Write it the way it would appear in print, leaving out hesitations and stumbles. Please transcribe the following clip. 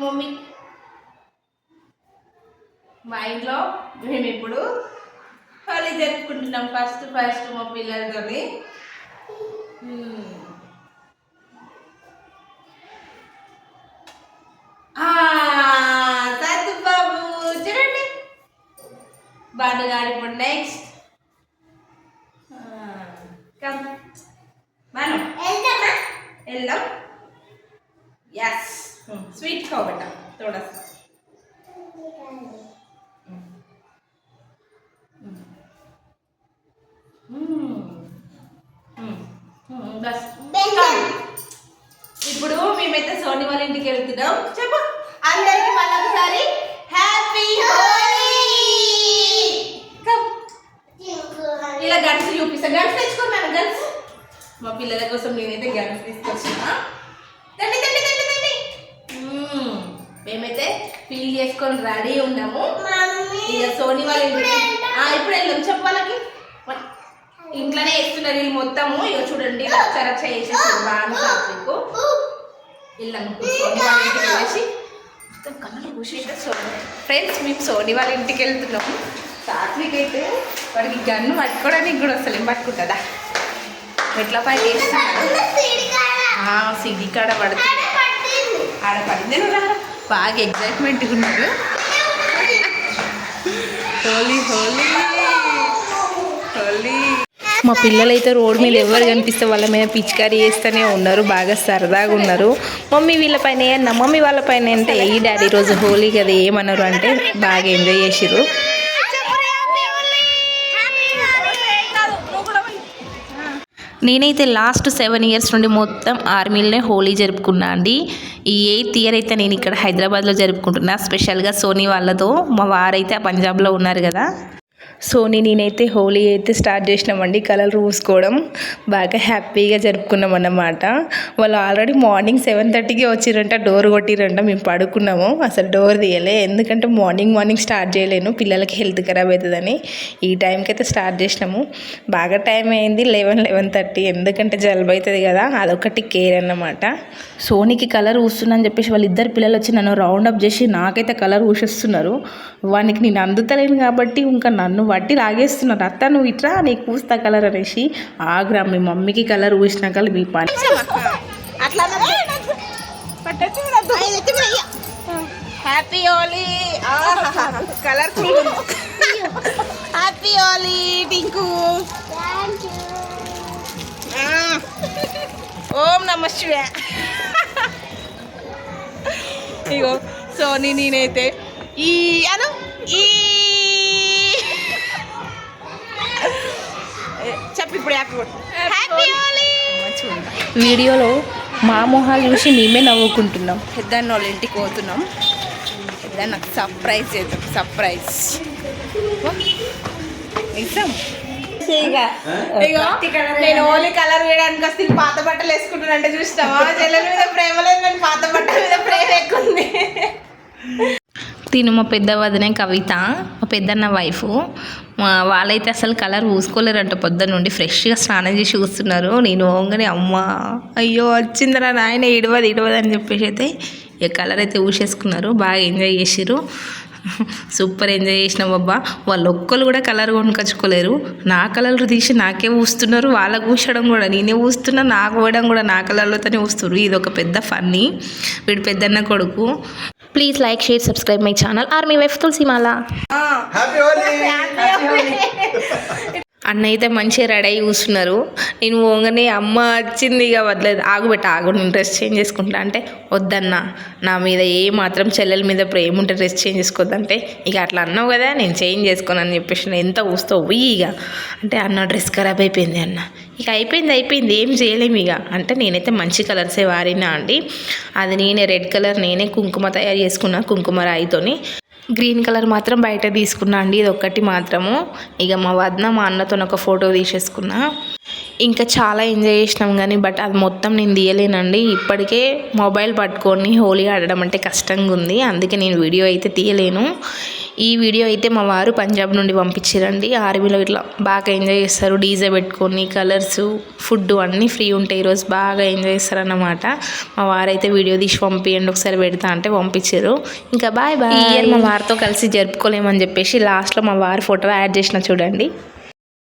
Mummy మా ఇంట్లో మేము ఇప్పుడు హోలీ జరుపుకుంటున్నాం. ఫస్ట్ మా పిల్లలతోని. సత్తు బాబు చూడండి, బాగా ఇప్పుడు నెక్స్ట్ మనం వెళ్దాం. यस स्वीट खाओ बेटा थोड़ा सा. बस ఇప్పుడు మేమైతే సోని వాళ్ళ ఇంటికి వెళ్తున్నాం. చెప్పు అందరికి మళ్ళొకసారి హ్యాపీ హోలీ. ఇలా గన్స్ చూపిస్తా. గన్స్ తెచ్చుకున్నాను. గన్స్ మా పిల్లల కోసం నేనైతే గన్స్ తీసుకొచ్చిన. మేమైతే ఫీల్ చేసుకొని రెడీ ఉన్నాము. ఇక సోని వాళ్ళ ఇంటికి ఇప్పుడు వెళ్ళాం. చెప్పాలకి ఇంట్లోనే వేస్తున్నారు వీళ్ళు మొత్తము. ఇక చూడండి రచ్చ చేసేసారు బాగా. వెళ్ళాము సోని వాళ్ళ ఇంటికి వెళ్ళేసి మొత్తం కళ్ళు పూసేట. ఫ్రెండ్స్ మేము సోని వాళ్ళ ఇంటికి వెళ్తున్నాము. సాత్విక్ అయితే వాడికి గన్ను పట్టుకోవడానికి కూడా అసలు ఏం పట్టుకుంటుందా ఎట్లా పై చేస్తున్నాడు. సిడి కాడ పడుతుంది. ఆడ పడిందే బాగా ఎగ్జైట్మెంట్గా ఉన్నారు. హోలీ హోలీ హోలీ. మా పిల్లలైతే రోడ్డు మీద ఎవరు కనిపిస్తే వాళ్ళ మీద పిచికారీ చేస్తూనే ఉన్నారు. బాగా సరదాగా ఉన్నారు. మమ్మీ వీళ్ళపైన అన్న మమ్మీ వాళ్ళపైన అంటే ఈ డాడీ రోజు హోలీ కదా ఏమన్నారు అంటే బాగా ఎంజాయ్ చేసిర్రు. నేనైతే లాస్ట్ 7 ఇయర్స్ నుండి మొత్తం ఆర్మీలోనే హోలీ జరుపుకున్నా అండి. ఈ 8th ఇయర్ అయితే నేను ఇక్కడ హైదరాబాద్లో జరుపుకుంటున్నా. స్పెషల్గా సోనీ వాళ్ళతో. మా వారైతే పంజాబ్లో ఉన్నారు కదా. సోనీ నేనైతే హోలీ అయితే స్టార్ట్ చేసినామండి. కలర్ పూసుకోవడం బాగా హ్యాపీగా జరుపుకున్నాం అన్నమాట. వాళ్ళు ఆల్రెడీ మార్నింగ్ 7:30కి వచ్చిరంట. డోర్ కొట్టిరంట. మేము పడుకున్నాము. అసలు డోర్ తీయలే. ఎందుకంటే మార్నింగ్ స్టార్ట్ చేయలేను, పిల్లలకి హెల్త్ ఖరాబ్ అవుతుందని. ఈ టైంకి అయితే స్టార్ట్ చేసినాము. బాగా టైం అయింది 11:30. ఎందుకంటే జలుబు అవుతుంది కదా, అదొకటి కేర్ అన్నమాట. సోనీకి కలర్ పూస్తున్నాను చెప్పేసి వాళ్ళిద్దరు పిల్లలు వచ్చి నన్ను రౌండప్ చేసి నాకైతే కలర్ పూసేస్తున్నారు. వానికి నేను అందుతలేను కాబట్టి ఇంకా నన్ను వట్టి లాగేస్తున్నారు. అత్త నువ్వు ఇట్లా నీకు పూస్తా కలర్ అనేసి. ఆగ్రా మీ మమ్మీకి కలర్ పూసినాక మీ పని happy Holi. Colourful happy Holi Tinku. ఓం నమ శివాయ. ఇగో సోనీ నేనైతే ఈ అను ఈ చెప్పి ఇప్పుడు హ్యాపీ హోలీ. వీడియోలో మా మొహాలు చూసి మేమే నవ్వుకుంటున్నాం. పెద్దన్న వాళ్ళ ఇంటికి పోతున్నాం. పెద్దన్న నాకు సర్ప్రైజ్ చేద్దాం. సర్ప్రైజ్ నిజం. నేను హోలీ కలర్ వేయడానికి వస్తే పాత బట్టలు వేసుకుంటున్నానంటే చూస్తావా. చెల్లెల మీద ప్రేమ లేదు కానీ పాత బట్టల మీద ప్రేమ ఎక్కువ ఉంది. తిను మా పెద్ద వదిన కవిత, మా పెద్దన్న వైఫ్. వాళ్ళైతే అసలు కలర్ పూసుకోలేరంట. పొద్దున్న నుండి ఫ్రెష్గా స్నానం చేసి కూస్తున్నారు. నేను ఓంగని అమ్మ అయ్యో వచ్చిందిరా నాయన ఇడవదు అని చెప్పేసి అయితే ఇక కలర్ అయితే ఊసేసుకున్నారు. బాగా ఎంజాయ్ చేసిర్రు. సూపర్ ఎంజాయ్ చేసినాం బాబా. వాళ్ళు ఒక్కరు కూడా కలర్ కొనుకొచ్చుకోలేరు. నా కలర్ తీసి నాకే ఊస్తున్నారు. వాళ్ళకు ఊసడం కూడా నేనే ఊస్తున్నా, నాకు పోయడం కూడా నా కలర్లతోనే ఊస్తున్నారు. ఇది ఒక పెద్ద ఫన్నీ. వీడు పెద్దన్న కొడుకు. Please like share subscribe my channel army wife Tulasimala. అన్న అయితే మంచిగా రెడీ అయ్యి కూర్చున్నారు. నేను పోగానే అమ్మ వచ్చింది ఇక వదలేదు. ఆగు నేను డ్రెస్ చేంజ్ చేసుకుంటా అంటే వద్దన్న, నా మీద ఏ మాత్రం చెల్లెల మీద ప్రేమ ఉంటే డ్రెస్ చేంజ్ చేసుకోవద్దంటే ఇక అట్లా అన్నావు కదా నేను చేంజ్ చేసుకోను అని చెప్పేసి ఎంత ఊస్తావు ఇక అంటే అన్న డ్రెస్ ఖరాబ్ అయిపోయింది అన్న. ఇక అయిపోయింది ఏం చేయలేము ఇక అంటే నేనైతే మంచి కలర్సే వాడినా అండి. అది నేనే రెడ్ కలర్ నేనే కుంకుమ తయారు చేసుకున్నా, కుంకుమ రాయితోని. గ్రీన్ కలర్ మాత్రం బయట తీసుకున్నా అండి. ఇది ఒక్కటి మాత్రము. ఇక మా వదిన మా అన్నతో ఒక ఫోటో తీసేసుకున్నా. ఇంకా చాలా ఎంజాయ్ చేసినాం కానీ బట్ అది మొత్తం నేను తీయలేనండి. ఇప్పటికే మొబైల్ పట్టుకొని హోలీ ఆడడం అంటే కష్టంగా ఉంది. అందుకే నేను వీడియో అయితే తీయలేను. ఈ వీడియో అయితే మా వారు పంజాబ్ నుండి పంపించారండి. ఆర్మీలో ఇట్లా బాగా ఎంజాయ్ చేస్తారు, డీజే పెట్టుకొని, కలర్స్, ఫుడ్ అన్నీ ఫ్రీ ఉంటాయి. ఈరోజు బాగా ఎంజాయ్ చేస్తారన్నమాట. మా వారైతే వీడియో తీసి పంపియండి ఒకసారి పెడతా అంటే పంపించారు. ఇంకా బాయ్ బాయ్. ఈ ఇయర్ మా వారితో కలిసి జరుపుకోలేమని చెప్పేసి లాస్ట్లో మా వారి ఫోటో యాడ్ చేసిన చూడండి.